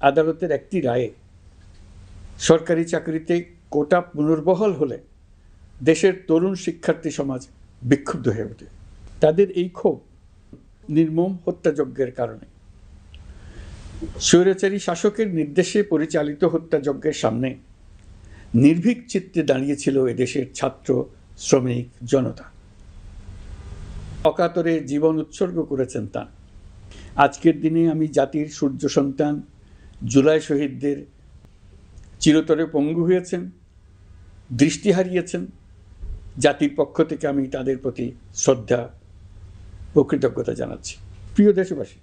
আদালতের একটি রায়ে সরকারি চাকরিতে কোটা পুনর্বহাল হলে দেশের তরুণ শিক্ষার্থী সমাজ বিক্ষুব্ধ হয়ে ওঠে। তাদের এই ক্ষোভ নির্মম হত্যাযজ্ঞের কারণে। স্বৈরাচারী শাসকের নির্দেশে পরিচালিত হত্যাযজ্ঞের সামনে নির্ভীক চিত্তে দাঁড়িয়েছিল এদেশের ছাত্র, শ্রমিক, জনতা। অকাতরে জীবন উৎসর্গ করেছেন তাঁরা। আজকের দিনে আমি জাতির সূর্য সন্তান জুলাই শহীদদের চিরতরে পঙ্গু হয়েছেন, দৃষ্টি হারিয়েছেন, জাতির পক্ষ থেকে আমি তাদের প্রতি শ্রদ্ধা ও কৃতজ্ঞতা জানাচ্ছি। প্রিয় দেশবাসী,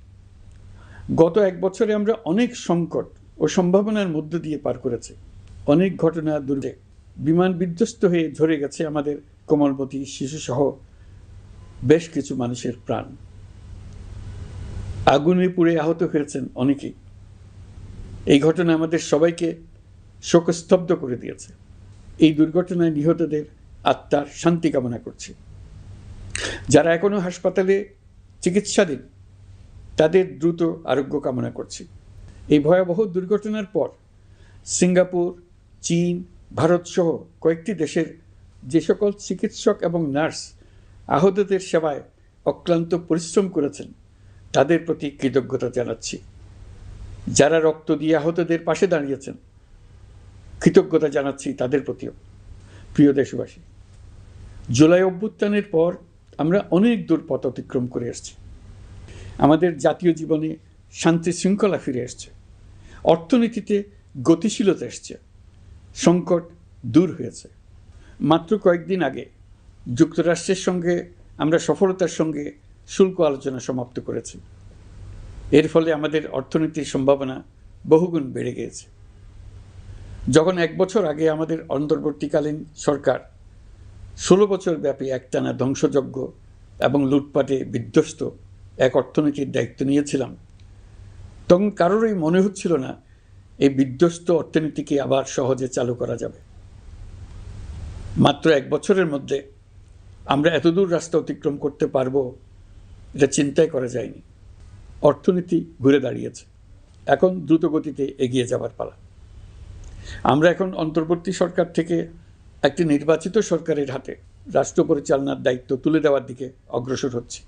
গত এক বছরে আমরা অনেক সংকট ও সম্ভাবনার মধ্য দিয়ে পার করেছি। অনেক ঘটনা, দুর্যোগে বিমান বিধ্বস্ত হয়ে ঝরে গেছে আমাদের কোমলমতি শিশুসহ বেশ কিছু মানুষের প্রাণ। আগুনে পুড়ে আহত হয়েছেন অনেকেই। এই ঘটনা আমাদের সবাইকে শোকস্তব্ধ করে দিয়েছে। এই দুর্ঘটনায় নিহতদের আত্মার শান্তি কামনা করছি। যারা এখনো হাসপাতালে চিকিৎসাধীন তাদের দ্রুত আরোগ্য কামনা করছি। এই ভয়াবহ দুর্ঘটনার পর সিঙ্গাপুর, চীন, ভারত সহ কয়েকটি দেশের যে সকল চিকিৎসক এবং নার্স আহতদের সেবায় অক্লান্ত পরিশ্রম করেছেন তাদের প্রতি কৃতজ্ঞতা জানাচ্ছি। যারা রক্ত দিয়ে আহতদের পাশে দাঁড়িয়েছেন কৃতজ্ঞতা জানাচ্ছি তাদের প্রতিও। প্রিয় দেশবাসী, জুলাই অভ্যুত্থানের পর আমরা অনেক দূর পথ অতিক্রম করে এসেছি। আমাদের জাতীয় জীবনে শান্তি শৃঙ্খলা ফিরে এসছে, অর্থনীতিতে গতিশীলতা এসছে, সংকট দূর হয়েছে। মাত্র কয়েকদিন আগে যুক্তরাষ্ট্রের সঙ্গে আমরা সফলতার সঙ্গে শুল্ক আলোচনা সমাপ্ত করেছি। এর ফলে আমাদের অর্থনীতির সম্ভাবনা বহুগুণ বেড়ে গিয়েছে। যখন এক বছর আগে আমাদের অন্তর্বর্তীকালীন সরকার 16 বছর ব্যাপী একটানা ধ্বংসযজ্ঞ এবং লুটপাটে বিধ্বস্ত এক অর্থনীতির দায়িত্ব নিয়েছিলাম, তখন কারোরই মনে হচ্ছিল না এই বিধ্বস্ত অর্থনীতিকে আবার সহজে চালু করা যাবে। মাত্র এক বছরের মধ্যে আমরা এতদূর রাস্তা অতিক্রম করতে পারবো এটা চিন্তাই করা যায়নি। অর্থনীতি ঘুরে দাঁড়িয়েছে, এখন দ্রুত গতিতে এগিয়ে যাবার পালা। আমরা এখন অন্তর্বর্তী সরকার থেকে একটি নির্বাচিত সরকারের হাতে রাষ্ট্র পরিচালনার দায়িত্ব তুলে দেওয়ার দিকে অগ্রসর হচ্ছি।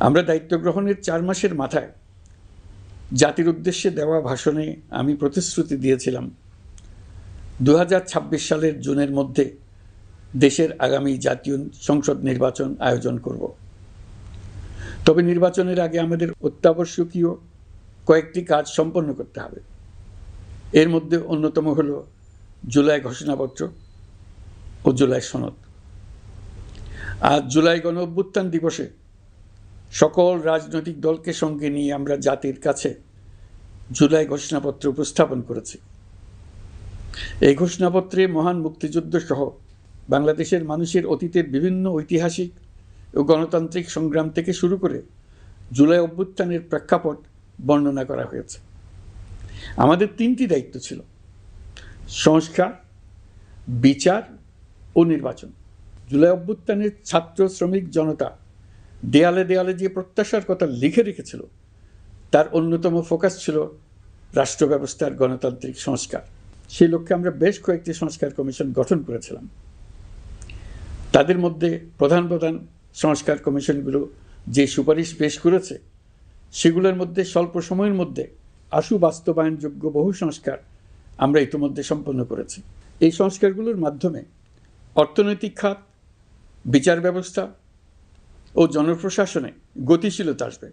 আমরা দায়িত্ব গ্রহণের 4 মাসের মাথায় জাতির উদ্দেশ্যে দেওয়া ভাষণে আমি প্রতিশ্রুতি দিয়েছিলাম 2026 সালের জুনের মধ্যে দেশের আগামী জাতীয় সংসদ নির্বাচন আয়োজন করব। তবে নির্বাচনের আগে আমাদের অত্যাবশ্যকীয় কয়েকটি কাজ সম্পন্ন করতে হবে। এর মধ্যে অন্যতম হল জুলাই ঘোষণাপত্র ও জুলাই সনদ। আজ জুলাই গণ অভ্যুত্থান দিবসে সকল রাজনৈতিক দলকে সঙ্গে নিয়ে আমরা জাতির কাছে জুলাই ঘোষণাপত্র উপস্থাপন করেছি। এই ঘোষণাপত্রে মহান মুক্তিযুদ্ধ সহ বাংলাদেশের মানুষের অতীতের বিভিন্ন ঐতিহাসিক ও গণতান্ত্রিক সংগ্রাম থেকে শুরু করে জুলাই অভ্যুত্থানের প্রেক্ষাপট বর্ণনা করা হয়েছে। আমাদের 3টি দায়িত্ব ছিল: সংস্কার, বিচার ও নির্বাচন। জুলাই অভ্যুত্থানের ছাত্র, শ্রমিক, জনতা দেয়ালে দেয়ালে যে প্রত্যাশার কথা লিখে রেখেছিল তার অন্যতম ফোকাস ছিল রাষ্ট্র ব্যবস্থার গণতান্ত্রিক সংস্কার। সেই লক্ষ্যে আমরা বেশ কয়েকটি সংস্কার কমিশন গঠন করেছিলাম। তাদের মধ্যে প্রধান প্রধান সংস্কার কমিশনগুলো যে সুপারিশ পেশ করেছে সেগুলোর মধ্যে স্বল্প সময়ের মধ্যে আশু বাস্তবায়নযোগ্য বহু সংস্কার আমরা ইতিমধ্যে সম্পন্ন করেছি। এই সংস্কারগুলোর মাধ্যমে অর্থনৈতিক খাত, বিচার ব্যবস্থা ও জনপ্রশাসনে গতিশীলতা আসবে,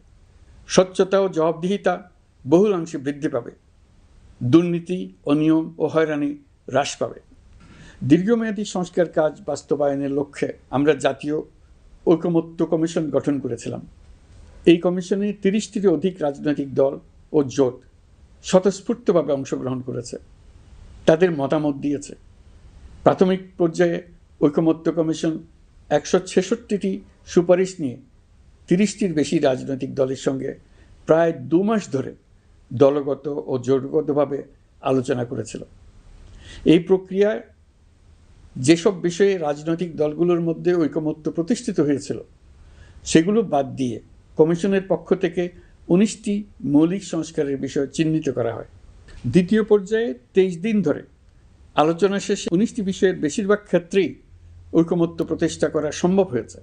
স্বচ্ছতা ও জবাবদিহিতা বহুলাংশে বৃদ্ধি পাবে, দুর্নীতি, অনিয়ম ও হয়রানি হ্রাস পাবে। দীর্ঘমেয়াদী সংস্কার কাজ বাস্তবায়নের লক্ষ্যে আমরা জাতীয় ঐকমত্য কমিশন গঠন করেছিলাম। এই কমিশনে 30টির অধিক রাজনৈতিক দল ও জোট স্বতঃস্ফূর্তভাবে অংশগ্রহণ করেছে, তাদের মতামত দিয়েছে। প্রাথমিক পর্যায়ে ঐকমত্য কমিশন 166টি সুপারিশ নিয়ে 30টির বেশি রাজনৈতিক দলের সঙ্গে প্রায় 2 মাস ধরে দলগত ও জোটগতভাবে আলোচনা করেছিল। এই প্রক্রিয়ায় যেসব বিষয়ে রাজনৈতিক দলগুলোর মধ্যে ঐকমত্য প্রতিষ্ঠিত হয়েছিল সেগুলো বাদ দিয়ে কমিশনের পক্ষ থেকে 19টি মৌলিক সংস্কারের বিষয় চিহ্নিত করা হয়। দ্বিতীয় পর্যায়ে 23 দিন ধরে আলোচনা শেষে 19টি বিষয়ের বেশিরভাগ ক্ষেত্রেই ঐকমত্য প্রতিষ্ঠা করা সম্ভব হয়েছে,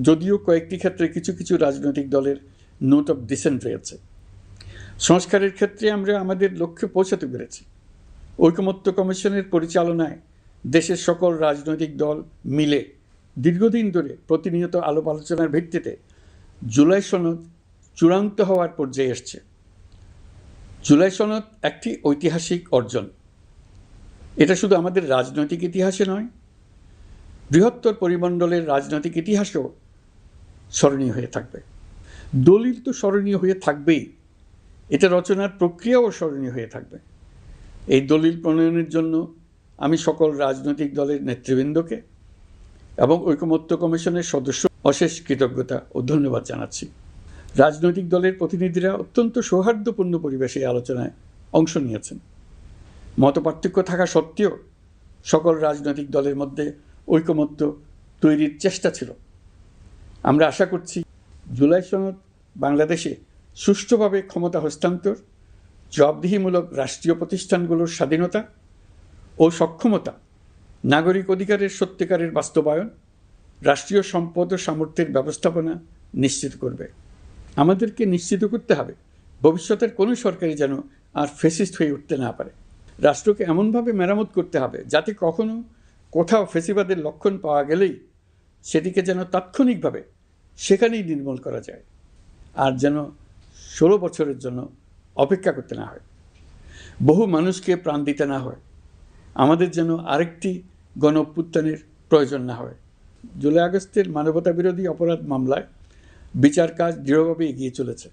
যদিও কয়েকটি ক্ষেত্রে কিছু কিছু রাজনৈতিক দলের নোট অফ ডিসেন্ট রয়েছে। সংস্কারের ক্ষেত্রে আমরা আমাদের লক্ষ্যে পৌঁছাতে পেরেছি। ঐকমত্য কমিশনের পরিচালনায় দেশের সকল রাজনৈতিক দল মিলে দীর্ঘদিন ধরে প্রতিনিয়ত আলাপ আলোচনার ভিত্তিতে জুলাই সনদ চূড়ান্ত হওয়ার পর্যায়ে এসছে। জুলাই সনদ একটি ঐতিহাসিক অর্জন। এটা শুধু আমাদের রাজনৈতিক ইতিহাসে নয়, বৃহত্তর পরিমণ্ডলের রাজনৈতিক ইতিহাসেও স্মরণীয় হয়ে থাকবে। দলিল তো স্মরণীয় হয়ে থাকবেই, এটা রচনার প্রক্রিয়াও স্মরণীয় হয়ে থাকবে। এই দলিল প্রণয়নের জন্য আমি সকল রাজনৈতিক দলের নেতৃবৃন্দকে এবং ঐকমত্য কমিশনের সদস্য অশেষ কৃতজ্ঞতা ও ধন্যবাদ জানাচ্ছি। রাজনৈতিক দলের প্রতিনিধিরা অত্যন্ত সৌহার্দ্যপূর্ণ পরিবেশে আলোচনায় অংশ নিয়েছেন। মতপার্থক্য থাকা সত্ত্বেও সকল রাজনৈতিক দলের মধ্যে ঐকমত্য তৈরির চেষ্টা ছিল। আমরা আশা করছি জুলাই সনদ বাংলাদেশে সুষ্ঠুভাবে ক্ষমতা হস্তান্তর, জবাবদিহিমূলক রাষ্ট্রীয় প্রতিষ্ঠানগুলোর স্বাধীনতা ও সক্ষমতা, নাগরিক অধিকারের সত্যিকারের বাস্তবায়ন, রাষ্ট্রীয় সম্পদ ও সামর্থ্যের ব্যবস্থাপনা নিশ্চিত করবে। আমাদেরকে নিশ্চিত করতে হবে ভবিষ্যতের কোনো সরকারই যেন আর ফ্যাসিস্ট হয়ে উঠতে না পারে। রাষ্ট্রকে এমনভাবে মেরামত করতে হবে যাতে কখনো কোথাও ফ্যাসিবাদের লক্ষণ পাওয়া গেলেই সেটিকে যেন তাৎক্ষণিকভাবে সেখানেই নির্মূল করা যায়, আর যেন 16 বছরের জন্য অপেক্ষা করতে না হয়, বহু মানুষকে প্রাণ দিতে না হয়, আমাদের যেন আরেকটি গণ অভ্যুত্থানের প্রয়োজন না হয়। জুলাই আগস্টের মানবতা বিরোধী অপরাধ মামলায় বিচার কাজ দৃঢ়ভাবে এগিয়ে চলেছে।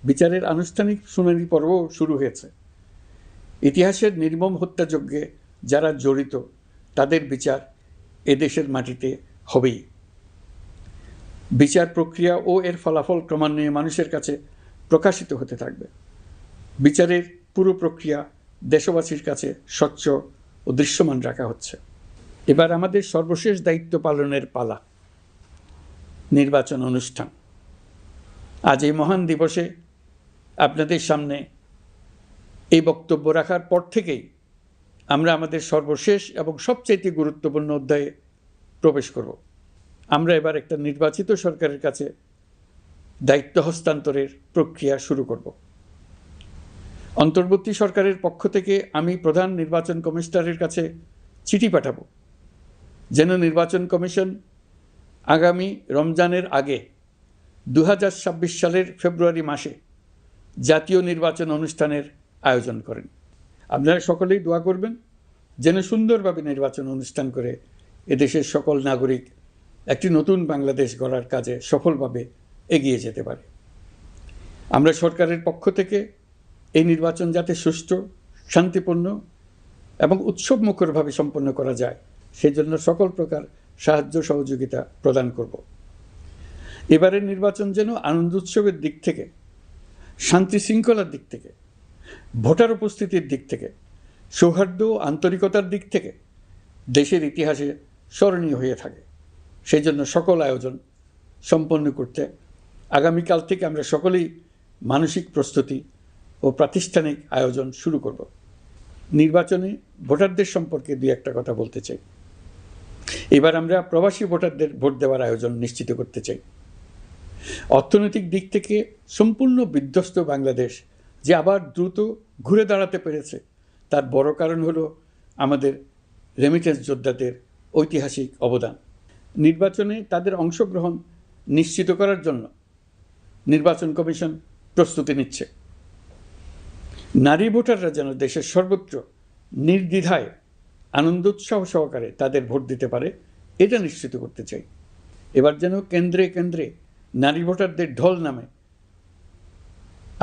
বিচারের আনুষ্ঠানিক শুনানি পর্বও শুরু হয়েছে। ইতিহাসের নির্মম হত্যাযজ্ঞে যারা জড়িত তাদের বিচার এদেশের মাটিতে হবেই। বিচার প্রক্রিয়া ও এর ফলাফল ক্রমান্বয়ে মানুষের কাছে প্রকাশিত হতে থাকবে। বিচারের পুরো প্রক্রিয়া দেশবাসীর কাছে স্বচ্ছ ও দৃশ্যমান রাখা হচ্ছে। এবার আমাদের সর্বশেষ দায়িত্ব পালনের পালা, নির্বাচন অনুষ্ঠান। আজ এই মহান দিবসে আপনাদের সামনে এই বক্তব্য রাখার পর থেকেই আমরা আমাদের সর্বশেষ এবং সবচাইতে গুরুত্বপূর্ণ অধ্যায়ে প্রবেশ করব। আমরা এবার একটা নির্বাচিত সরকারের কাছে দায়িত্ব হস্তান্তরের প্রক্রিয়া শুরু করব। অন্তর্বর্তী সরকারের পক্ষ থেকে আমি প্রধান নির্বাচন কমিশনারের কাছে চিঠি পাঠাবো যেন নির্বাচন কমিশন আগামী রমজানের আগে 2026 সালের ফেব্রুয়ারি মাসে জাতীয় নির্বাচন অনুষ্ঠানের আয়োজন করেন। আপনারা সকলেই দোয়া করবেন যেন সুন্দরভাবে নির্বাচন অনুষ্ঠান করে এদেশের সকল নাগরিক একটি নতুন বাংলাদেশ গড়ার কাজে সফলভাবে এগিয়ে যেতে পারে। আমরা সরকারের পক্ষ থেকে এই নির্বাচন যাতে সুষ্ঠু, শান্তিপূর্ণ এবং উৎসবমুখরভাবে সম্পন্ন করা যায় সেজন্য সকল প্রকার সাহায্য সহযোগিতা প্রদান করব। এবারের নির্বাচন যেন আনন্দ উৎসবের দিক থেকে, শান্তি শৃঙ্খলার দিক থেকে, ভোটার উপস্থিতির দিক থেকে, সৌহার্দ্য ও আন্তরিকতার দিক থেকে দেশের ইতিহাসে স্মরণীয় হয়ে থাকে। সেই জন্য সকল আয়োজন সম্পন্ন করতে আগামীকাল থেকে আমরা সকলেই মানসিক প্রস্তুতি ও প্রাতিষ্ঠানিক আয়োজন শুরু করব। নির্বাচনে ভোটারদের সম্পর্কে দুই একটা কথা বলতে চাই। এবার আমরা প্রবাসী ভোটারদের ভোট দেওয়ার আয়োজন নিশ্চিত করতে চাই। অর্থনৈতিক দিক থেকে সম্পূর্ণ বিধ্বস্ত বাংলাদেশ যে আবার দ্রুত ঘুরে দাঁড়াতে পেরেছে তার বড় কারণ হলো আমাদের রেমিটেন্স যোদ্ধাদের ঐতিহাসিক অবদান। নির্বাচনে তাদের অংশগ্রহণ নিশ্চিত করার জন্য নির্বাচন কমিশন প্রস্তুতি নিচ্ছে। নারী ভোটাররা যেন দেশের সর্বত্র নির্দ্বিধায় আনন্দোৎসাহ সহকারে তাদের ভোট দিতে পারে এটা নিশ্চিত করতে চাই। এবার যেন কেন্দ্রে কেন্দ্রে নারী ভোটারদের ঢল নামে,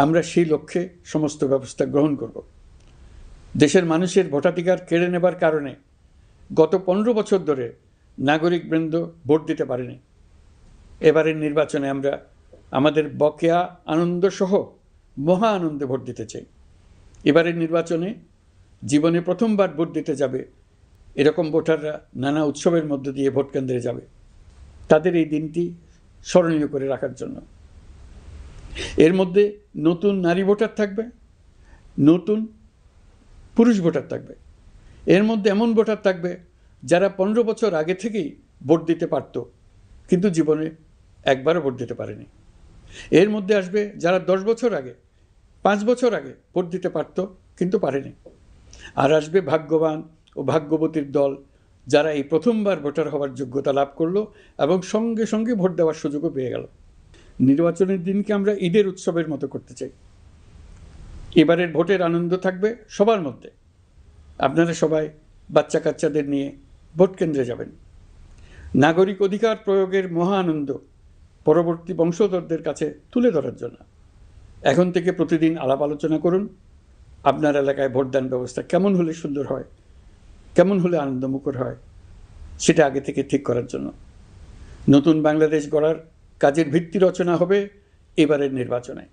আমরা সেই লক্ষ্যে সমস্ত ব্যবস্থা গ্রহণ করব। দেশের মানুষের ভোটাধিকার কেড়ে নেবার কারণে গত 15 বছর ধরে নাগরিকবৃন্দ ভোট দিতে পারেনি। এবারের নির্বাচনে আমরা আমাদের বকেয়া আনন্দসহ মহা আনন্দে ভোট দিতে চাই। এবারের নির্বাচনে জীবনে প্রথমবার ভোট দিতে যাবে এরকম ভোটাররা নানা উৎসবের মধ্য দিয়ে ভোট কেন্দ্রে যাবে, তাদের এই দিনটি স্মরণীয় করে রাখার জন্য। এর মধ্যে নতুন নারী ভোটার থাকবে, নতুন পুরুষ ভোটার থাকবে। এর মধ্যে এমন ভোটার থাকবে যারা 15 বছর আগে থেকেই ভোট দিতে পারত, কিন্তু জীবনে একবারও ভোট দিতে পারেনি। এর মধ্যে আসবে যারা 10 বছর আগে, 5 বছর আগে ভোট দিতে পারত কিন্তু পারেনি। আর আসবে ভাগ্যবান ও ভাগ্যবতীর দল, যারা এই প্রথমবার ভোটার হওয়ার যোগ্যতা লাভ করলো এবং সঙ্গে সঙ্গে ভোট দেওয়ার সুযোগও পেয়ে গেল। নির্বাচনের দিনকে আমরা ঈদের উৎসবের মতো করতে চাই। এবারের ভোটের আনন্দ থাকবে সবার মধ্যে। আপনারা সবাই বাচ্চা কাচ্চাদের নিয়ে ভোট কেন্দ্রে যাবেন। নাগরিক অধিকার প্রয়োগের মহা আনন্দ পরবর্তী বংশধরদের কাছে তুলে ধরার জন্য এখন থেকে প্রতিদিন আলাপ আলোচনা করুন। আপনার এলাকায় ভোটদান ব্যবস্থা কেমন হলে সুন্দর হয়, কেমন হলে আনন্দমুখর হয়, সেটা আগে থেকে ঠিক করার জন্য। নতুন বাংলাদেশ গড়ার কাজের ভিত্তি রচনা হবে এবারের নির্বাচনে।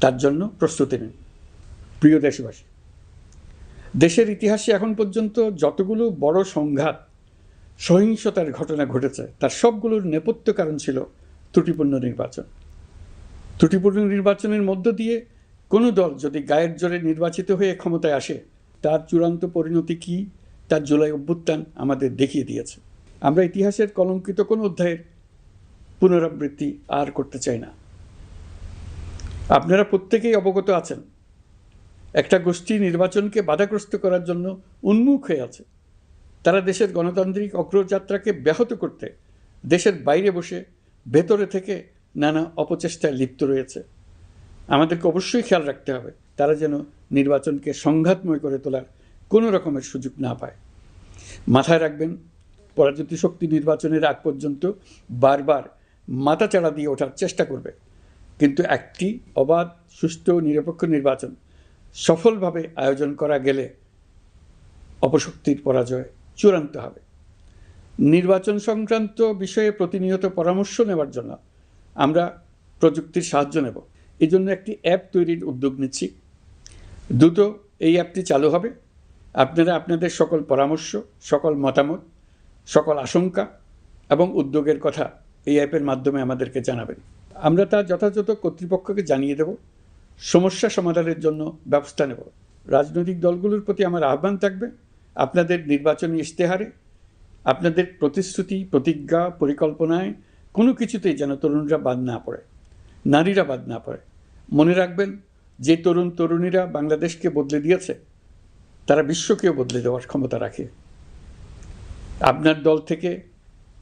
তার জন্য প্রস্তুতি নিন। প্রিয় দেশবাসী, দেশের ইতিহাসে এখন পর্যন্ত যতগুলো বড় সংঘাত, সহিংসতার ঘটনা ঘটেছে, তার সবগুলোর নেপথ্য কারণ ছিল ত্রুটিপূর্ণ নির্বাচন। ত্রুটিপূর্ণ নির্বাচনের মধ্য দিয়ে কোনো দল যদি গায়ের জোরে নির্বাচিত হয়ে ক্ষমতায় আসে, তার চূড়ান্ত পরিণতি কী তার জুলাই অভ্যুত্থান আমাদের দেখিয়ে দিয়েছে। আমরা ইতিহাসের কলঙ্কিত কোনো অধ্যায়ের পুনরাবৃত্তি আর করতে চাই না। আপনারা প্রত্যেকেই অবগত আছেন, একটা গোষ্ঠী নির্বাচনকে বাধাগ্রস্ত করার জন্য উন্মুখ হয়ে আছে। তারা দেশের গণতান্ত্রিক অগ্রযাত্রাকে ব্যাহত করতে দেশের বাইরে বসে ভেতরে থেকে নানা অপচেষ্টায় লিপ্ত রয়েছে। আমাদেরকে অবশ্যই খেয়াল রাখতে হবে তারা যেন নির্বাচনকে সংঘাতময় করে তোলার কোনো রকমের সুযোগ না পায়। মাথায় রাখবেন, পরাজিত শক্তি নির্বাচনের আগ পর্যন্ত বারবার মাথাচাড়া দিয়ে ওঠার চেষ্টা করবে, কিন্তু একটি অবাধ, সুষ্ঠু, নিরপেক্ষ নির্বাচন সফলভাবে আয়োজন করা গেলে অপশক্তির পরাজয় চূড়ান্ত হবে। নির্বাচন সংক্রান্ত বিষয়ে প্রতিনিয়ত পরামর্শ নেওয়ার জন্য আমরা প্রযুক্তির সাহায্য নেব। এই জন্য একটি অ্যাপ তৈরির উদ্যোগ নিচ্ছি। দ্রুত এই অ্যাপটি চালু হবে। আপনারা আপনাদের সকল পরামর্শ, সকল মতামত, সকল আশঙ্কা এবং উদ্যোগের কথা এই অ্যাপের মাধ্যমে আমাদেরকে জানাবেন। আমরা তা যথাযথ কর্তৃপক্ষকে জানিয়ে দেব, সমস্যা সমাধানের জন্য ব্যবস্থা নেব। রাজনৈতিক দলগুলোর প্রতি আমার আহ্বান থাকবে, আপনাদের নির্বাচনী ইশতেহারে, আপনাদের প্রতিশ্রুতি, প্রতিজ্ঞা, পরিকল্পনায় কোনো কিছুতেই যেন তরুণরা বাদ না পড়ে, নারীরা বাদ না পড়ে। মনে রাখবেন, যে তরুণ তরুণীরা বাংলাদেশকে বদলে দিয়েছে, তারা বিশ্বকেও বদলে দেওয়ার ক্ষমতা রাখে। আপনার দল থেকে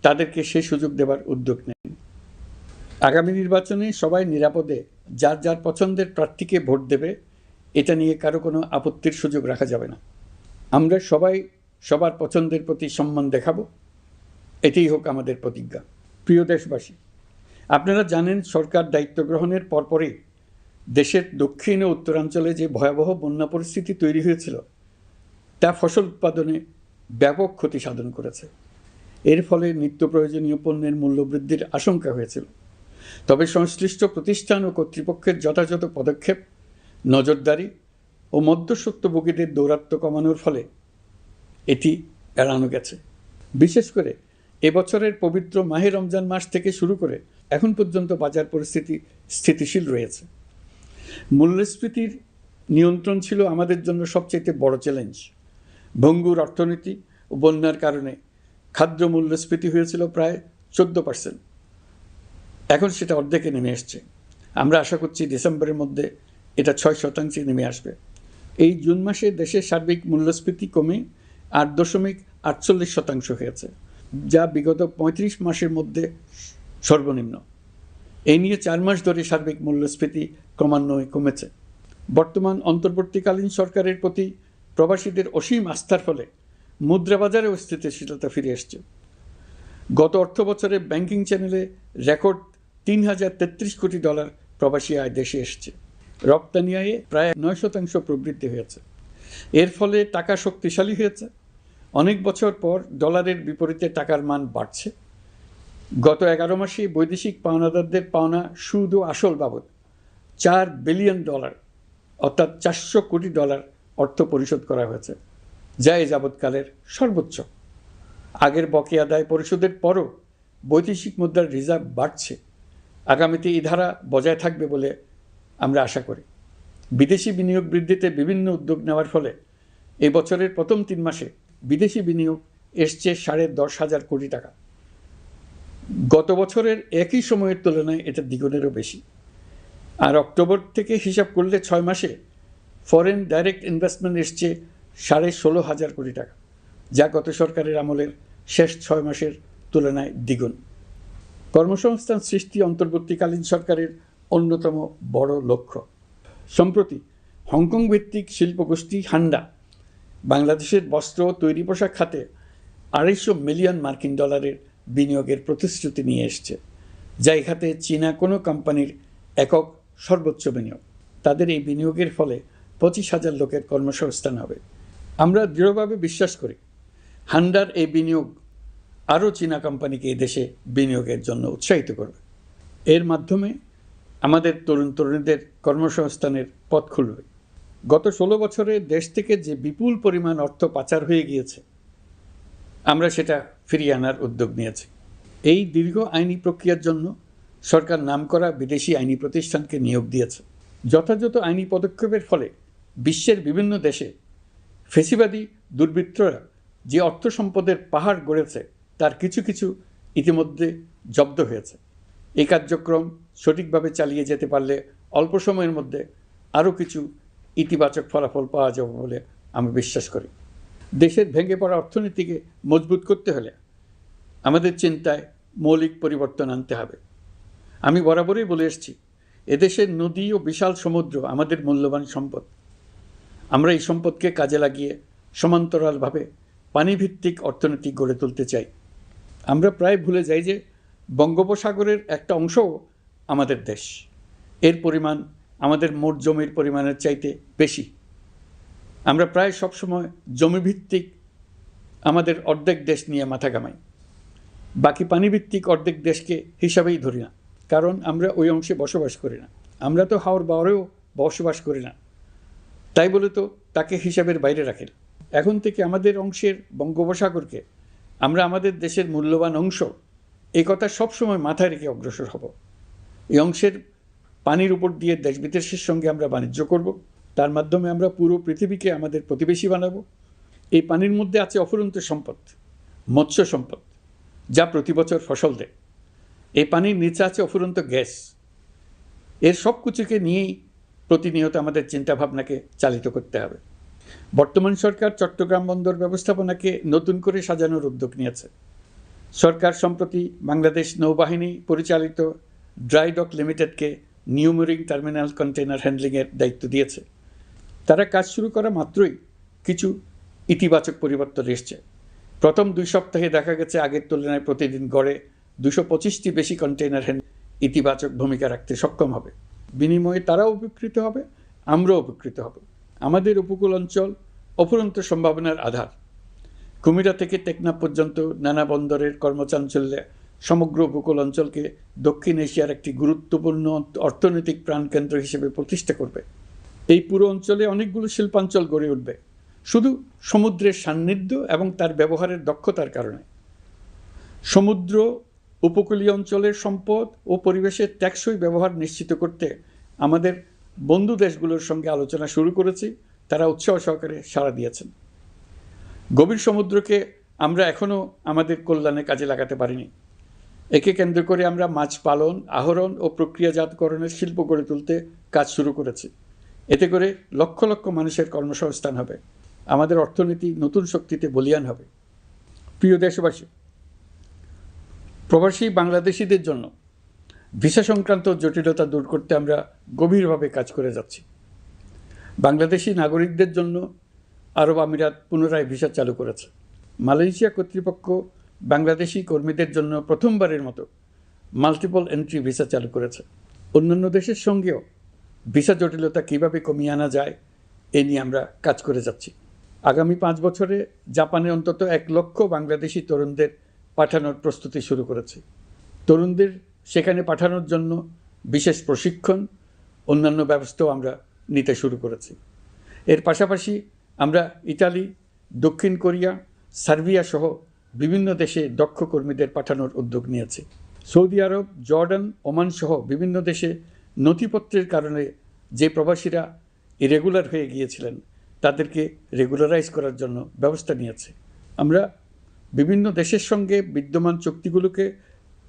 তাদেরকে সেই সুযোগ দেওয়ার উদ্যোগ নেন। আগামী নির্বাচনে সবাই নিরাপদে যার যার পছন্দের প্রার্থীকে ভোট দেবে, এটা নিয়ে কারো কোনো আপত্তির সুযোগ রাখা যাবে না। আমরা সবাই সবার পছন্দের প্রতি সম্মান দেখাবো, এটাই হোক আমাদের প্রতিজ্ঞা। প্রিয় দেশবাসী, আপনারা জানেন, সরকার দায়িত্ব গ্রহণের পরপরই দেশের দক্ষিণ ও উত্তরাঞ্চলে যে ভয়াবহ বন্যা পরিস্থিতি তৈরি হয়েছিল, তা ফসল উৎপাদনে ব্যাপক ক্ষতি সাধন করেছে। এর ফলে নিত্য প্রয়োজনীয় পণ্যের মূল্যবৃদ্ধির আশঙ্কা হয়েছিল। তবে সংশ্লিষ্ট প্রতিষ্ঠান ও কর্তৃপক্ষের যথাযথ পদক্ষেপ, নজরদারি ও মধ্যস্বত্বভোগীদের দৌরাত্ম্য কমানোর ফলে এটি এড়ানো গেছে। বিশেষ করে এবছরের পবিত্র মাহে রমজান মাস থেকে শুরু করে এখন পর্যন্ত বাজার পরিস্থিতি স্থিতিশীল রয়েছে। মূল্যস্ফীতির নিয়ন্ত্রণ ছিল আমাদের জন্য সবচেয়ে বড় চ্যালেঞ্জ। ভঙ্গুর অর্থনীতি ও বন্যার কারণে খাদ্য মূল্যস্ফীতি হয়েছিল প্রায় 14%। এখন সেটা অর্ধেকে নেমে এসছে। আমরা আশা করছি ডিসেম্বরের মধ্যে এটা 6% নেমে আসবে। এই জুন মাসে দেশের সার্বিক মূল্যস্ফীতি কমে 8.48% হয়েছে, যা বিগত 35 মাসের মধ্যে সর্বনিম্ন। এই নিয়ে 4 মাস ধরে সার্বিক মূল্যস্ফীতি ক্রমান্বয়ে কমেছে। বর্তমান অন্তর্বর্তীকালীন সরকারের প্রতি প্রবাসীদের অসীম আস্থার ফলে মুদ্রাবাজারেও স্থিতিশীলতা ফিরে এসছে। গত অর্থ বছরে ব্যাংকিং চ্যানেলে রেকর্ড $3033 কোটি প্রবাসী আয় দেশে এসছে। রপ্তানি আয়ে প্রায় 9% প্রবৃদ্ধি হয়েছে। এর ফলে টাকা শক্তিশালী হয়েছে। অনেক বছর পর ডলারের বিপরীতে টাকার মান বাড়ছে। গত 11 মাসে বৈদেশিক পাওনাদারদের পাওনা সুদ ও আসল বাবদ $4 বিলিয়ন অর্থাৎ $400 কোটি অর্থ পরিশোধ করা হয়েছে, যা এ যাবৎকালের সর্বোচ্চ। আগের বকেয়া আদায় পরিশোধের পরও বৈদেশিক মুদ্রার রিজার্ভ বাড়ছে। আগামীতে এই ধারা বজায় থাকবে বলে আমরা আশা করি। বিদেশি বিনিয়োগ বৃদ্ধিতে বিভিন্ন উদ্যোগ নেওয়ার ফলে এই বছরের প্রথম 3 মাসে বিদেশি বিনিয়োগ এসছে 10,500 কোটি টাকা। গত বছরের একই সময়ের তুলনায় এটা দ্বিগুণেরও বেশি। আর অক্টোবর থেকে হিসাব করলে 6 মাসে ফরেন ডাইরেক্ট ইনভেস্টমেন্ট এসছে 16,500 কোটি টাকা, যা গত সরকারের আমলের শেষ 6 মাসের তুলনায় দ্বিগুণ। কর্মসংস্থান সৃষ্টি অন্তর্বর্তীকালীন সরকারের অন্যতম বড় লক্ষ্য। সম্প্রতি হংকং ভিত্তিক শিল্পগোষ্ঠী হান্ডা বাংলাদেশের বস্ত্র ও তৈরি পোশাক খাতে $250 মিলিয়ন বিনিয়োগের প্রতিশ্রুতি নিয়ে এসছে, যা এই খাতে চীনা কোনো কোম্পানির একক সর্বোচ্চ বিনিয়োগ। তাদের এই বিনিয়োগের ফলে 25,000 লোকের কর্মসংস্থান হবে। আমরা দৃঢ়ভাবে বিশ্বাস করি হান্ডার এই বিনিয়োগ আরও চীনা কোম্পানিকে এই দেশে বিনিয়োগের জন্য উৎসাহিত করবে। এর মাধ্যমে আমাদের তরুণ তরুণীদের কর্মসংস্থানের পথ খুলবে। গত 16 বছরে দেশ থেকে যে বিপুল পরিমাণ অর্থ পাচার হয়ে গিয়েছে, আমরা সেটা ফিরিয়ে আনার উদ্যোগ নিয়েছি। এই দীর্ঘ আইনি প্রক্রিয়ার জন্য সরকার নামকরা বিদেশি আইনি প্রতিষ্ঠানকে নিয়োগ দিয়েছে। যথাযথ আইনি পদক্ষেপের ফলে বিশ্বের বিভিন্ন দেশে ফেসিবাদী দুর্বৃত্তরা যে অর্থ সম্পদের পাহাড় গড়েছে তার কিছু কিছু ইতিমধ্যে জব্দ হয়েছে। এই কার্যক্রম সঠিকভাবে চালিয়ে যেতে পারলে অল্প সময়ের মধ্যে আরও কিছু ইতিবাচক ফলাফল পাওয়া যাবে বলে আমি বিশ্বাস করি। দেশের ভেঙে পড়া অর্থনীতিকে মজবুত করতে হলে আমাদের চিন্তায় মৌলিক পরিবর্তন আনতে হবে। আমি বরাবরই বলে এসেছি, এদেশের নদী ও বিশাল সমুদ্র আমাদের মূল্যবান সম্পদ। আমরা এই সম্পদকে কাজে লাগিয়ে সমান্তরালভাবে পানিভিত্তিক অর্থনীতি গড়ে তুলতে চাই। আমরা প্রায় ভুলে যাই যে বঙ্গোপসাগরের একটা অংশও আমাদের দেশ। এর পরিমাণ আমাদের মোট জমির পরিমাণের চাইতে বেশি। আমরা প্রায় সবসময় জমিভিত্তিক আমাদের অর্ধেক দেশ নিয়ে মাথা ঘামাই, বাকি পানিভিত্তিক অর্ধেক দেশকে হিসাবেই ধরি না, কারণ আমরা ওই অংশে বসবাস করি না। আমরা তো হাওর বাওরেও বসবাস করি না, তাই বলে তো তাকে হিসাবের বাইরে রাখি না। এখন থেকে আমাদের অংশের বঙ্গোপসাগরকে আমরা আমাদের দেশের মূল্যবান অংশ, এই কথা সবসময় মাথায় রেখে অগ্রসর হব। এই অংশের পানির উপর দিয়ে দেশ বিদেশের সঙ্গে আমরা বাণিজ্য করব, তার মাধ্যমে আমরা পুরো পৃথিবীকে আমাদের প্রতিবেশী বানাবো। এই পানির মধ্যে আছে অফুরন্ত সম্পদ, মৎস্য সম্পদ, যা প্রতি বছর ফসল দেয়। এই পানির নিচে আছে অফুরন্ত গ্যাস। এর সব কিছুকে নিয়েই প্রতিনিয়ত আমাদের চিন্তাভাবনাকে চালিত করতে হবে। বর্তমান সরকার চট্টগ্রাম বন্দর ব্যবস্থাপনাকে নতুন করে সাজানোর উদ্যোগ নিয়েছে। সরকার সম্প্রতি বাংলাদেশ নৌবাহিনী পরিচালিত ড্রাই ডক লিমিটেডকে নিউ মুরিং টার্মিনাল কন্টেইনার হ্যান্ডলিংয়ের দায়িত্ব দিয়েছে। তারা কাজ শুরু করা মাত্রই কিছু ইতিবাচক পরিবর্তন এসছে। প্রথম 2 সপ্তাহে দেখা গেছে আগের তুলনায় প্রতিদিন গড়ে 225টি বেশি কন্টেইনার ইতিবাচক ভূমিকা রাখতে সক্ষম হবে। বিনিময়ে তারাও উপকৃত হবে, আমরাও উপকৃত হব। আমাদের উপকূল অঞ্চল অফুরন্ত সম্ভাবনার আধার। কুমিরা থেকে টেকনাফ পর্যন্ত নানা বন্দরের কর্মচাঞ্চল্যে সমগ্র উপকূল অঞ্চলকে দক্ষিণ এশিয়ার একটি গুরুত্বপূর্ণ অর্থনৈতিক প্রাণকেন্দ্র হিসেবে প্রতিষ্ঠা করবে। এই পুরো অঞ্চলে অনেকগুলো শিল্পাঞ্চল গড়ে উঠবে শুধু সমুদ্রের সান্নিধ্য এবং তার ব্যবহারের দক্ষতার কারণে। সমুদ্র উপকূলীয় অঞ্চলের সম্পদ ও পরিবেশের টেকসই ব্যবহার নিশ্চিত করতে আমাদের বন্ধু দেশগুলোর সঙ্গে আলোচনা শুরু করেছি। তারা উৎসাহ সহকারে সাড়া দিয়েছেন। গভীর সমুদ্রকে আমরা এখনও আমাদের কল্যাণে কাজে লাগাতে পারিনি। একে কেন্দ্র করে আমরা মাছ পালন, আহরণ ও প্রক্রিয়াজাতকরণের শিল্প গড়ে তুলতে কাজ শুরু করেছি। এতে করে লক্ষ লক্ষ মানুষের কর্মসংস্থান হবে, আমাদের অর্থনীতি নতুন শক্তিতে বলীয়ান হবে। প্রিয় দেশবাসী, প্রবাসী বাংলাদেশিদের জন্য ভিসা সংক্রান্ত জটিলতা দূর করতে আমরা গভীরভাবে কাজ করে যাচ্ছি। বাংলাদেশি নাগরিকদের জন্য আরব আমিরাত পুনরায় ভিসা চালু করেছে। মালয়েশিয়া কর্তৃপক্ষ বাংলাদেশি কর্মীদের জন্য প্রথমবারের মতো মাল্টিপল এন্ট্রি ভিসা চালু করেছে। অন্যান্য দেশের সঙ্গেও ভিসা জটিলতা কীভাবে কমিয়ে আনা যায় এ নিয়ে আমরা কাজ করে যাচ্ছি। আগামী 5 বছরে জাপানে অন্তত 1 লক্ষ বাংলাদেশি তরুণদের পাঠানোর প্রস্তুতি শুরু করেছে। তরুণদের সেখানে পাঠানোর জন্য বিশেষ প্রশিক্ষণ, অন্যান্য ব্যবস্থাও আমরা নিতে শুরু করেছি। এর পাশাপাশি আমরা ইতালি, দক্ষিণ কোরিয়া, সার্বিয়া সহ বিভিন্ন দেশে দক্ষ কর্মীদের পাঠানোর উদ্যোগ নিয়েছি। সৌদি আরব, জর্ডান, ওমান সহ বিভিন্ন দেশে নথিপত্রের কারণে যে প্রবাসীরা ইরেগুলার হয়ে গিয়েছিলেন তাদেরকে রেগুলারাইজ করার জন্য ব্যবস্থা নিয়েছে। আমরা বিভিন্ন দেশের সঙ্গে বিদ্যমান চুক্তিগুলোকে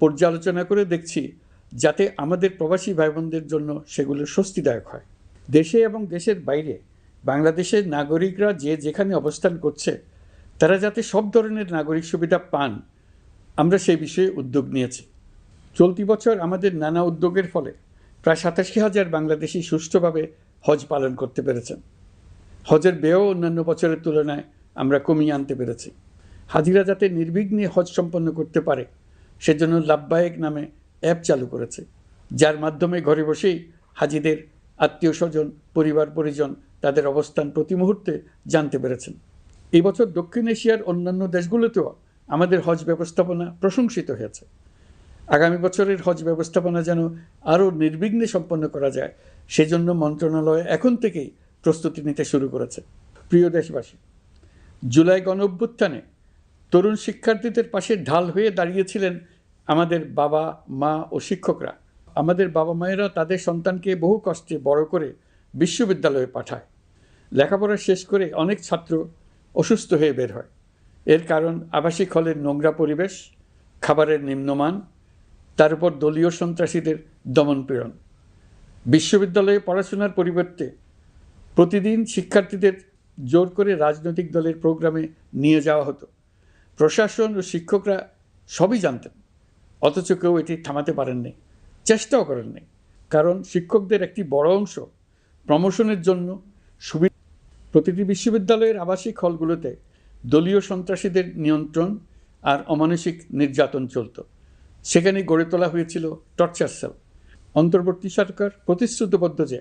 পর্যালোচনা করে দেখছি যাতে আমাদের প্রবাসী ভাই বোনদের জন্য সেগুলো স্বস্তিদায়ক হয়। দেশে এবং দেশের বাইরে বাংলাদেশের নাগরিকরা যে যেখানে অবস্থান করছে তারা যাতে সব ধরনের নাগরিক সুবিধা পান, আমরা সেই বিষয়ে উদ্যোগ নিয়েছি। চলতি বছর আমাদের নানা উদ্যোগের ফলে প্রায় ৮৭,০০০ বাংলাদেশি সুষ্ঠুভাবে হজ পালন করতে পেরেছেন। হজের ব্যয়ও অন্যান্য বছরের তুলনায় আমরা কমিয়ে আনতে পেরেছি। হাজিরা যাতে নির্বিঘ্নে হজ সম্পন্ন করতে পারে সেজন্য লাব্বায়েক নামে অ্যাপ চালু করেছে, যার মাধ্যমে ঘরে বসেই হাজিদের আত্মীয় স্বজন, পরিবার পরিজন তাদের অবস্থান প্রতি মুহূর্তে জানতে পেরেছেন। এই বছর দক্ষিণ এশিয়ার অন্যান্য দেশগুলোতেও আমাদের হজ ব্যবস্থাপনা প্রশংসিত হয়েছে। আগামী বছরের হজ ব্যবস্থাপনা যেন আরও নির্বিঘ্নে সম্পন্ন করা যায় সেজন্য মন্ত্রণালয় এখন থেকেই প্রস্তুতি নিতে শুরু করেছে। প্রিয় দেশবাসী, জুলাই গণঅভ্যুত্থানে তরুণ শিক্ষার্থীদের পাশে ঢাল হয়ে দাঁড়িয়েছিলেন আমাদের বাবা মা ও শিক্ষকরা। আমাদের বাবা মায়েরা তাদের সন্তানকে বহু কষ্টে বড় করে বিশ্ববিদ্যালয়ে পাঠায়। লেখাপড়া শেষ করে অনেক ছাত্র অসুস্থ হয়ে বের হয়। এর কারণ আবাসিক হলের নোংরা পরিবেশ, খাবারের নিম্নমান, তার উপর দলীয় সন্ত্রাসীদের দমনপীড়ন। বিশ্ববিদ্যালয়ে পড়াশোনার পরিবর্তে প্রতিদিন শিক্ষার্থীদের জোর করে রাজনৈতিক দলের প্রোগ্রামে নিয়ে যাওয়া হতো। প্রশাসন ও শিক্ষকরা সবই জানতেন, অথচ কেউ এটি থামাতে পারেননি, চেষ্টাও করেননি। কারণ শিক্ষকদের একটি বড় অংশ প্রমোশনের জন্য প্রতিটি বিশ্ববিদ্যালয়ের আবাসিক হলগুলোতে দলীয় সন্ত্রাসীদের নিয়ন্ত্রণ আর অমানসিক নির্যাতন চলত। সেখানে গড়ে তোলা হয়েছিল টর্চার সেল। অন্তর্বর্তী সরকার প্রতিশ্রুতিবদ্ধ যে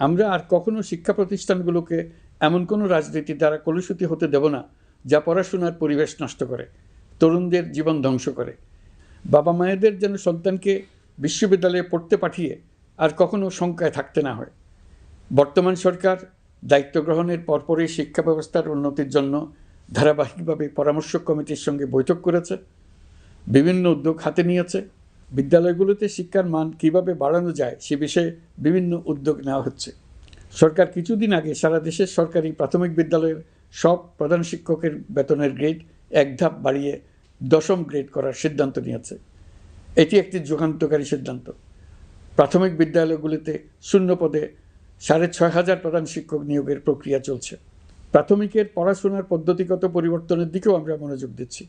আমরা আর কখনো শিক্ষা প্রতিষ্ঠানগুলোকে এমন কোনো রাজনীতি দ্বারা কলুষিত হতে দেব না যা পড়াশোনার পরিবেশ নষ্ট করে, তরুণদের জীবন ধ্বংস করে। বাবা মায়েদের যেন সন্তানকে বিশ্ববিদ্যালয়ে পড়তে পাঠিয়ে আর কখনো শঙ্কায় থাকতে না হয়। বর্তমান সরকার দায়িত্ব গ্রহণের পরপরই শিক্ষা ব্যবস্থার উন্নতির জন্য ধারাবাহিকভাবে পরামর্শ কমিটির সঙ্গে বৈঠক করেছে, বিভিন্ন উদ্যোগ হাতে নিয়েছে। বিদ্যালয়গুলোতে শিক্ষার মান কীভাবে বাড়ানো যায় সে বিষয়ে বিভিন্ন উদ্যোগ নেওয়া হচ্ছে। সরকার কিছুদিন আগে সারা দেশের সরকারি প্রাথমিক বিদ্যালয়ের সব প্রধান শিক্ষকের বেতনের গ্রেড এক ধাপ বাড়িয়ে 10ম গ্রেড করার সিদ্ধান্ত নিয়েছে। এটি একটি যুগান্তকারী সিদ্ধান্ত। প্রাথমিক বিদ্যালয়গুলিতে শূন্য পদে 6,500 প্রধান শিক্ষক নিয়োগের প্রক্রিয়া চলছে। প্রাথমিকের পড়াশোনার পদ্ধতিগত পরিবর্তনের দিকেও আমরা মনোযোগ দিচ্ছি।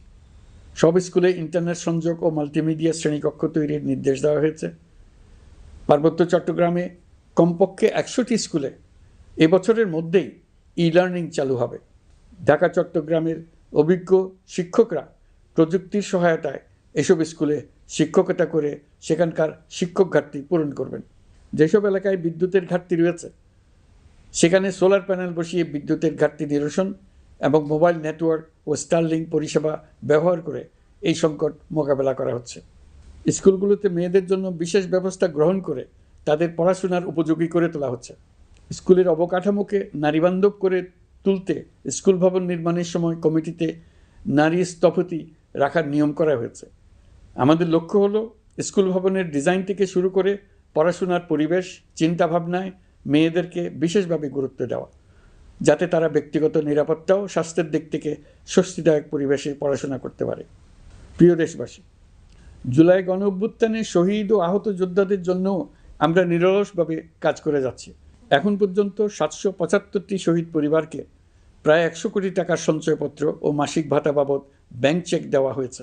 সব স্কুলে ইন্টারনেট সংযোগ ও মাল্টিমিডিয়া শ্রেণীকক্ষ তৈরির নির্দেশ দেওয়া হয়েছে। পার্বত্য চট্টগ্রামে কমপক্ষে 100টি স্কুলে এবছরের মধ্যেই ই-লার্নিং চালু হবে। ঢাকা চট্টগ্রামের অভিজ্ঞ শিক্ষকরা প্রযুক্তির সহায়তায় এসব স্কুলে শিক্ষকতা করে সেখানকার শিক্ষক ঘাটতি পূরণ করবেন। যেসব এলাকায় বিদ্যুতের ঘাটতি রয়েছে সেখানে সোলার প্যানেল বসিয়ে বিদ্যুতের ঘাটতি নিরসন এবং মোবাইল নেটওয়ার্ক ও স্টারলিং পরিষেবা ব্যবহার করে এই সংকট মোকাবেলা করা হচ্ছে। স্কুলগুলোতে মেয়েদের জন্য বিশেষ ব্যবস্থা গ্রহণ করে তাদের পড়াশোনার উপযোগী করে তোলা হচ্ছে। স্কুলের অবকাঠামোকে নারীবান্ধব করে তুলতে স্কুল ভবন নির্মাণের সময় কমিটিতে নারী স্থপতি রাখার নিয়ম করা হয়েছে। আমাদের লক্ষ্য হলো স্কুল ভবনের ডিজাইন থেকে শুরু করে পড়াশোনার পরিবেশ চিন্তাভাবনায় মেয়েদেরকে বিশেষভাবে গুরুত্ব দেওয়া, যাতে তারা ব্যক্তিগত নিরাপত্তা ও স্বাস্থ্যের দিক থেকে স্বস্তিদায়ক পরিবেশে পড়াশোনা করতে পারে। প্রিয় দেশবাসী, জুলাই গণঅভ্যুত্থানে শহীদ ও আহত যোদ্ধাদের জন্য আমরা নিরলসভাবে কাজ করে যাচ্ছি। এখন পর্যন্ত 775টি শহীদ পরিবারকে প্রায় 100 কোটি টাকার সঞ্চয়পত্র ও মাসিক ভাতা বাবদ ব্যাংক চেক দেওয়া হয়েছে।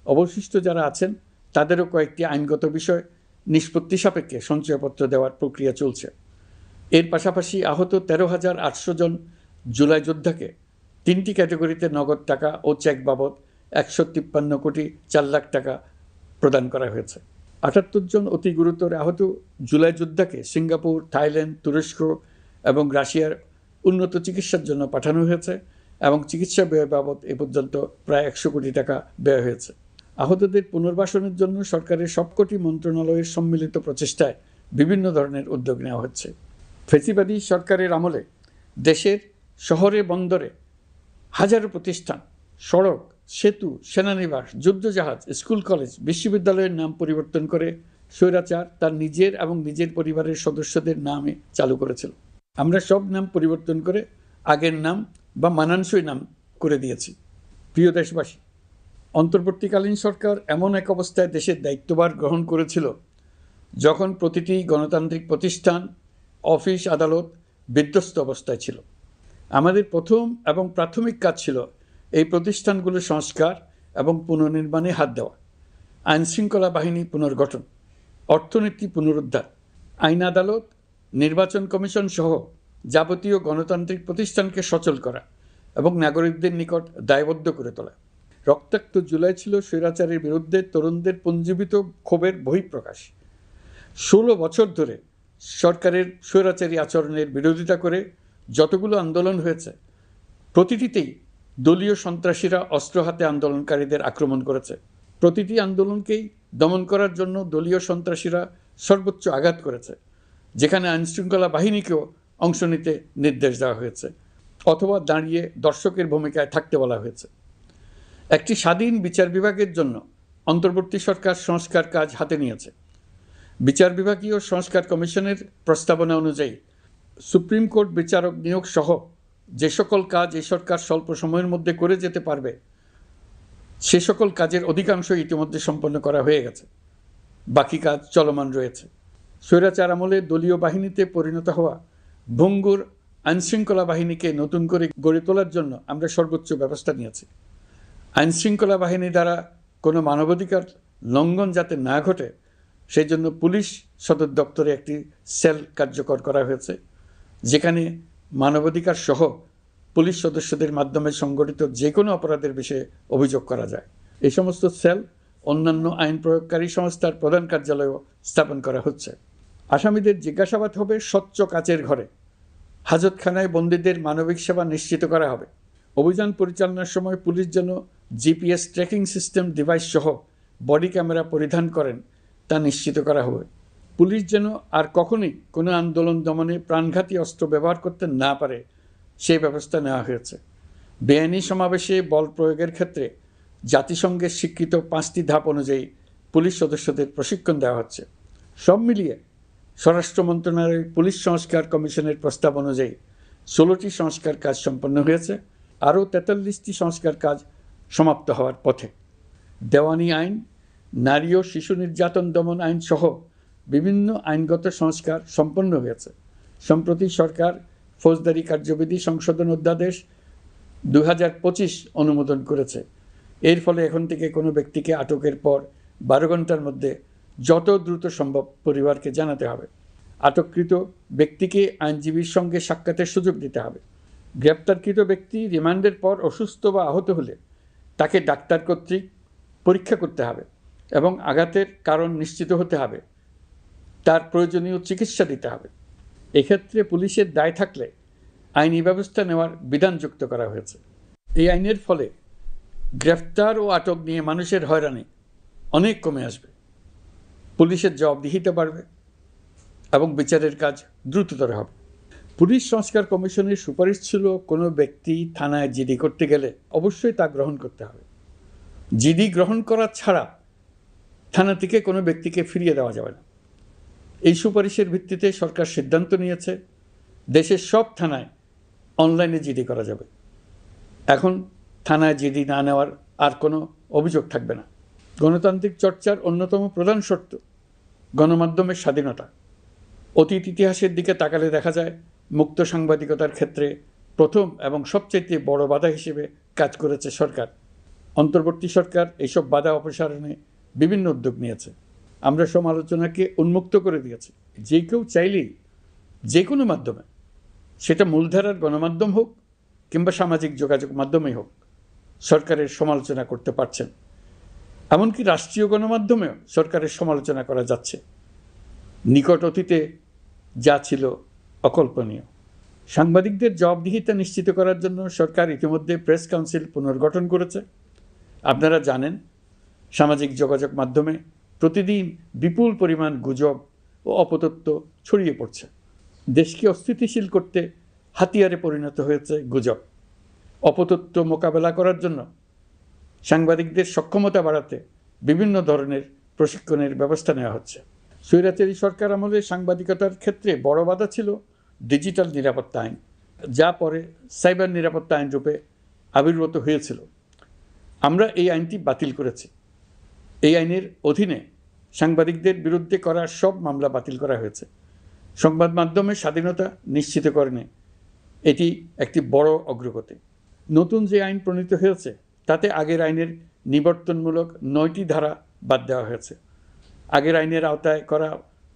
অবশিষ্ট যারা আছেন তাদেরও কয়েকটি আইনগত বিষয় নিষ্পত্তি সাপেক্ষে সঞ্চয়পত্র দেওয়ার প্রক্রিয়া চলছে। এর পাশাপাশি আহত 13,800 জন জুলাই যোদ্ধাকে 3টি ক্যাটাগরিতে নগদ টাকা ও চেক বাবদ 153 কোটি 4 লাখ টাকা প্রদান করা হয়েছে। 78 জন অতি গুরুতর আহত জুলাই যোদ্ধাকে সিঙ্গাপুর, থাইল্যান্ড, তুরস্ক এবং রাশিয়ার উন্নত চিকিৎসার জন্য পাঠানো হয়েছে এবং চিকিৎসা ব্যয় বাবদ এ পর্যন্ত প্রায় 100 কোটি টাকা ব্যয় হয়েছে। আহতদের পুনর্বাসনের জন্য সরকারের সবকটি মন্ত্রণালয়ের সম্মিলিত প্রচেষ্টায় বিভিন্ন ধরনের উদ্যোগ নেওয়া হচ্ছে। ফ্যাসিবাদী সরকারের আমলে দেশের শহরে বন্দরে হাজারো প্রতিষ্ঠান, সড়ক, সেতু, সেনানিবাস, যুদ্ধজাহাজ, স্কুল কলেজ, বিশ্ববিদ্যালয়ের নাম পরিবর্তন করে স্বৈরাচার তার নিজের এবং নিজের পরিবারের সদস্যদের নামে চালু করেছিল। আমরা সব নাম পরিবর্তন করে আগের নাম বা মানানসই নাম করে দিয়েছি। প্রিয় দেশবাসী, অন্তর্বর্তীকালীন সরকার এমন এক অবস্থায় দেশের দায়িত্বভার গ্রহণ করেছিল যখন প্রতিটি গণতান্ত্রিক প্রতিষ্ঠান, অফিস, আদালত বিধ্বস্ত অবস্থায় ছিল। আমাদের প্রথম এবং প্রাথমিক কাজ ছিল এই প্রতিষ্ঠানগুলো সংস্কার এবং পুনর্নির্মাণে হাত দেওয়া, আইনশৃঙ্খলা বাহিনী পুনর্গঠন, অর্থনীতি পুনরুদ্ধার, আইন আদালত, নির্বাচন কমিশন সহ যাবতীয় গণতান্ত্রিক প্রতিষ্ঠানকে সচল করা এবং নাগরিকদের নিকট দায়বদ্ধ করে তোলা। রক্তাক্ত জুলাই ছিল স্বৈরাচারের বিরুদ্ধে তরুণদের পুঞ্জীবিত ক্ষোভের বহিঃপ্রকাশ। 16 বছর ধরে সরকারের স্বৈরাচারী আচরণের বিরোধিতা করে যতগুলো আন্দোলন হয়েছে, প্রতিটিতেই দলীয় সন্ত্রাসীরা অস্ত্র হাতে আন্দোলনকারীদের আক্রমণ করেছে। প্রতিটি আন্দোলনকেই দমন করার জন্য দলীয় সন্ত্রাসীরা সর্বোচ্চ আঘাত করেছে, যেখানে আইনশৃঙ্খলা বাহিনীকেও অংশ নিতে নির্দেশ দেওয়া হয়েছে অথবা দাঁড়িয়ে দর্শকের ভূমিকায় থাকতে বলা হয়েছে। একটি স্বাধীন বিচার বিভাগের জন্য অন্তর্বর্তী সরকার সংস্কার কাজ হাতে নিয়েছে। বিচার বিভাগীয় সংস্কার কমিশনের প্রস্তাবনা অনুযায়ী সুপ্রিম কোর্ট বিচারক নিয়োগ সহ যে সকল কাজ এই সরকার স্বল্প সময়ের মধ্যে করে যেতে পারবে, সে সকল কাজের অধিকাংশ ইতিমধ্যে সম্পন্ন করা হয়ে গেছে। বাকি কাজ চলমান রয়েছে। স্বৈরাচার আমলে দলীয় বাহিনীতে পরিণত হওয়া ভঙ্গুর আইনশৃঙ্খলা বাহিনীকে নতুন করে গড়ে তোলার জন্য আমরা সর্বোচ্চ ব্যবস্থা নিয়েছি। আইনশৃঙ্খলা বাহিনী দ্বারা কোনো মানবাধিকার লঙ্ঘন যাতে না ঘটে, সেই জন্য পুলিশ সদর দপ্তরে একটি সেল কার্যকর করা হয়েছে, যেখানে মানবাধিকার সহ পুলিশ সদস্যদের মাধ্যমে সংগঠিত যে কোনো অপরাধের বিষয়ে অভিযোগ করা যায়। এই সমস্ত সেল অন্যান্য আইন প্রয়োগকারী সংস্থার প্রধান কার্যালয়ও স্থাপন করা হচ্ছে। আসামিদের জিজ্ঞাসাবাদ হবে স্বচ্ছ কাচের ঘরে। হাজতখানায় বন্দীদের মানবিক সেবা নিশ্চিত করা হবে। অভিযান পরিচালনার সময় পুলিশ যেন জিপিএস ট্র্যাকিং সিস্টেম ডিভাইস সহ বডি ক্যামেরা পরিধান করেন তা নিশ্চিত করা হবে। পুলিশ যেন আর কখনোই কোনো আন্দোলন দমনে প্রাণঘাতী অস্ত্র ব্যবহার করতে না পারে, সেই ব্যবস্থা নেওয়া হয়েছে। বেআইনি সমাবেশে বল প্রয়োগের ক্ষেত্রে জাতিসংঘের স্বীকৃত 5টি ধাপ অনুযায়ী পুলিশ সদস্যদের প্রশিক্ষণ দেওয়া হচ্ছে। সব মিলিয়ে স্বরাষ্ট্র মন্ত্রণালয়ের পুলিশ সংস্কার কমিশনের প্রস্তাব অনুযায়ী 16টি সংস্কার কাজ সম্পন্ন হয়েছে। আরও 43টি সংস্কার কাজ সমাপ্ত হওয়ার পথে। দেওয়ানি আইন, নারী ও শিশু নির্যাতন দমন আইন সহ বিভিন্ন আইনগত সংস্কার সম্পন্ন হয়েছে। সম্প্রতি সরকার ফৌজদারি কার্যবিধি সংশোধন অধ্যাদেশ 2025 অনুমোদন করেছে। এর ফলে এখন থেকে কোনো ব্যক্তিকে আটকের পর 12 ঘন্টার মধ্যে যত দ্রুত সম্ভব পরিবারকে জানাতে হবে। আটককৃত ব্যক্তিকে আইনজীবীর সঙ্গে সাক্ষাতের সুযোগ দিতে হবে। গ্রেপ্তারকৃত ব্যক্তি রিমান্ডের পর অসুস্থ বা আহত হলে তাকে ডাক্তার কর্তৃক পরীক্ষা করতে হবে এবং আঘাতের কারণ নিশ্চিত হতে হবে। তার প্রয়োজনীয় চিকিৎসা দিতে হবে। এক্ষেত্রে পুলিশের দায় থাকলে আইনি ব্যবস্থা নেওয়ার বিধান যুক্ত করা হয়েছে। এই আইনের ফলে গ্রেফতার ও আটক নিয়ে মানুষের হয়রানি অনেক কমে আসবে। পুলিশের জবাবদিহিতা বাড়বে এবং বিচারের কাজ দ্রুততর হবে। পুলিশ সংস্কার কমিশনের সুপারিশ ছিল কোনো ব্যক্তি থানায় জিডি করতে গেলে অবশ্যই তা গ্রহণ করতে হবে। জিডি গ্রহণ করা ছাড়া থানা থেকে কোনো ব্যক্তিকে ফিরিয়ে দেওয়া যাবে না। এই সুপারিশের ভিত্তিতে সরকার সিদ্ধান্ত নিয়েছে দেশের সব থানায় অনলাইনে জিডি করা যাবে। এখন থানায় জিডি না নেওয়ার আর কোনো অভিযোগ থাকবে না। গণতান্ত্রিক চর্চার অন্যতম প্রধান শর্ত গণমাধ্যমের স্বাধীনতা। অতীত ইতিহাসের দিকে তাকালে দেখা যায় মুক্ত সাংবাদিকতার ক্ষেত্রে প্রথম এবং সবচেয়ে বড় বাধা হিসেবে কাজ করেছে সরকার। অন্তর্বর্তী সরকার এইসব বাধা অপসারণে বিভিন্ন উদ্যোগ নিয়েছে। আমরা সমালোচনাকে উন্মুক্ত করে দিয়েছি। যে কেউ চাইলেই যে কোনো মাধ্যমে, সেটা মূলধারার গণমাধ্যম হোক কিংবা সামাজিক যোগাযোগ মাধ্যমেই হোক, সরকারের সমালোচনা করতে পারছেন। এমনকি রাষ্ট্রীয় গণমাধ্যমেও সরকারের সমালোচনা করা যাচ্ছে। নিকট অতীতে যা ছিল অকল্পনীয়। সাংবাদিকদের জবাবদিহিতা নিশ্চিত করার জন্য সরকার ইতিমধ্যে প্রেস কাউন্সিল পুনর্গঠন করেছে। আপনারা জানেন, সামাজিক যোগাযোগ মাধ্যমে প্রতিদিন বিপুল পরিমাণ গুজব ও অপতথ্য ছড়িয়ে পড়ছে। দেশকে অস্থিতিশীল করতে হাতিয়ারে পরিণত হয়েছে গুজব। অপতথ্য মোকাবেলা করার জন্য সাংবাদিকদের সক্ষমতা বাড়াতে বিভিন্ন ধরনের প্রশিক্ষণের ব্যবস্থা নেওয়া হচ্ছে। স্বৈরাচারী সরকার আমলে সাংবাদিকতার ক্ষেত্রে বড় বাধা ছিল ডিজিটাল নিরাপত্তা আইন, যা পরে সাইবার নিরাপত্তা আইন রূপে আবির্ভূত হয়েছিল। আমরা এই আইনটি বাতিল করেছি। এই আইনের অধীনে সাংবাদিকদের বিরুদ্ধে করা সব মামলা বাতিল করা হয়েছে। সংবাদ মাধ্যমের স্বাধীনতা নিশ্চিতকরণে এটি একটি বড় অগ্রগতি। নতুন যে আইন প্রণীত হয়েছে তাতে আগের আইনের নিবর্তনমূলক 9টি ধারা বাদ দেওয়া হয়েছে। আগের আইনের আওতায় করা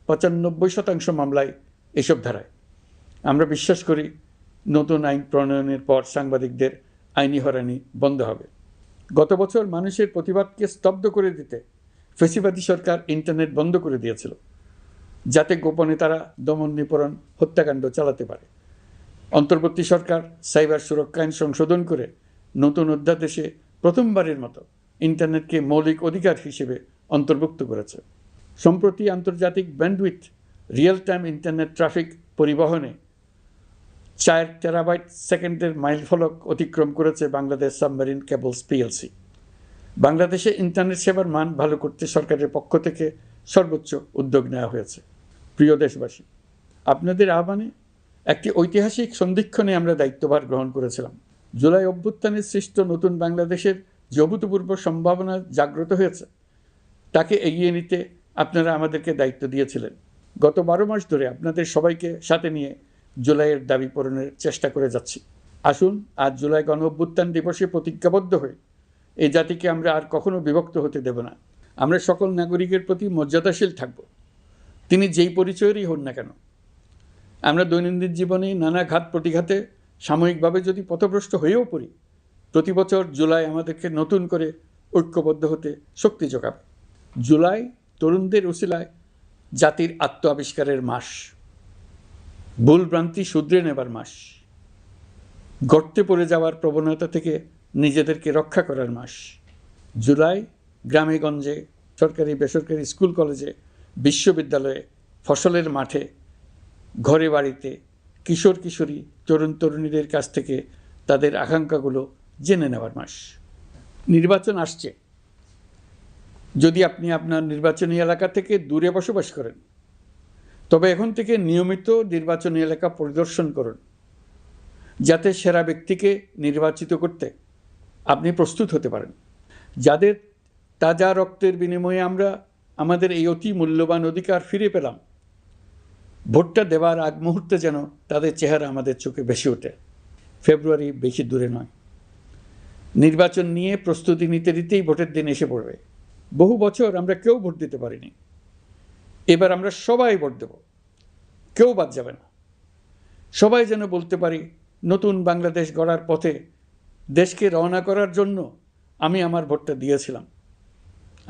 95% মামলায় এসব ধারায়। আমরা বিশ্বাস করি নতুন আইন প্রণয়নের পর সাংবাদিকদের আইনি হয়রানি বন্ধ হবে। গত বছর মানুষের প্রতিবাদকে স্তব্ধ করে দিতে ফ্যাসিবাদী সরকার ইন্টারনেট বন্ধ করে দিয়েছিল, যাতে গোপনে তারা দমন নিপীড়ন হত্যাকাণ্ড চালাতে পারে। অন্তর্বর্তী সরকার সাইবার সুরক্ষা আইন সংশোধন করে নতুন অধ্যাদেশে প্রথমবারের মতো ইন্টারনেটকে মৌলিক অধিকার হিসেবে অন্তর্ভুক্ত করেছে। সম্প্রতি আন্তর্জাতিক bandwidth real time internet traffic পরিবহনে 4 টেরাবাইট সেকেন্ডের মাইলফলক অতিক্রম করেছে বাংলাদেশ সাবমেরিন কেবলস পিএলসি। বাংলাদেশে ইন্টারনেট সেবার মান ভালো করতে সরকারের পক্ষ থেকে সর্বোচ্চ উদ্যোগ নেওয়া হয়েছে। প্রিয় দেশবাসী, আপনাদের আহ্বানে একটি ঐতিহাসিক সন্ধিক্ষণে আমরা দায়িত্বভার গ্রহণ করেছিলাম। জুলাই অভ্যুত্থানে সৃষ্ট নতুন বাংলাদেশের যে অভূতপূর্ব সম্ভাবনা জাগ্রত হয়েছে তাকে এগিয়ে নিতে আপনারা আমাদেরকে দায়িত্ব দিয়েছিলেন। গত 12 মাস ধরে আপনাদের সবাইকে সাথে নিয়ে জুলাইয়ের দাবি পূরণের চেষ্টা করে যাচ্ছি। আসুন আজ জুলাই গণ অভ্যুত্থান দিবসে প্রতিজ্ঞাবদ্ধ হয়ে এই জাতিকে আমরা আর কখনো বিভক্ত হতে দেব না। আমরা সকল নাগরিকের প্রতি মর্যাদাশীল থাকব, তিনি যেই পরিচয়েরই হন না কেন। আমরা দৈনন্দিন জীবনে নানা ঘাত প্রতিঘাতে সাময়িকভাবে যদি পথভ্রষ্ট হয়েও পড়ি, প্রতি বছর জুলাই আমাদেরকে নতুন করে ঐক্যবদ্ধ হতে শক্তি যোগাবে। জুলাই তরুণদের উসিলায় জাতির আত্ম আবিষ্কারের মাস, ভুলভ্রান্তি শুধরে নেবার মাস, গর্তে পড়ে যাওয়ার প্রবণতা থেকে নিজেদেরকে রক্ষা করার মাস। জুলাই গ্রামে গঞ্জে, সরকারি বেসরকারি স্কুল কলেজে, বিশ্ববিদ্যালয়ে, ফসলের মাঠে, ঘরে বাড়িতে কিশোর কিশোরী তরুণ তরুণীদের কাছ থেকে তাদের আকাঙ্ক্ষাগুলো জেনে নেওয়ার মাস। নির্বাচন আসছে। যদি আপনি আপনার নির্বাচনী এলাকা থেকে দূরে বসবাস করেন, তবে এখন থেকে নিয়মিত নির্বাচনী এলাকা পরিদর্শন করুন, যাতে সেরা ব্যক্তিকে নির্বাচিত করতে আপনি প্রস্তুত হতে পারেন। যাদের তাজা রক্তের বিনিময়ে আমরা আমাদের এই অতি মূল্যবান অধিকার ফিরে পেলাম, ভোটটা দেওয়ার আগ মুহূর্তে যেন তাদের চেহারা আমাদের চোখে ভেসে ওঠে। ফেব্রুয়ারি বেশি দূরে নয়। নির্বাচন নিয়ে প্রস্তুতি নিতে নিতেই ভোটের দিন এসে পড়বে। বহু বছর আমরা কেউ ভোট দিতে পারিনি। এবার আমরা সবাই ভোট দেব, কেউ বাদ যাবে না। সবাই যেন বলতে পারি, নতুন বাংলাদেশ গড়ার পথে দেশকে রওনা করার জন্য আমি আমার ভোটটা দিয়েছিলাম।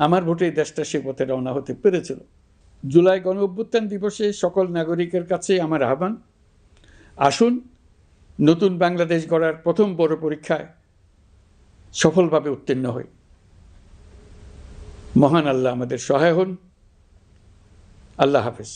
আমার ভোটেই দেশটা সে পথে রওনা হতে পেরেছিল। জুলাই গণ অভ্যুত্থান দিবসে সকল নাগরিকের কাছে আমার আহ্বান, আসুন নতুন বাংলাদেশ গড়ার প্রথম বড় পরীক্ষায় সফলভাবে উত্তীর্ণ হই। মহান আল্লাহ আমাদের সহায় হন। আল্লাহ হাফেজ।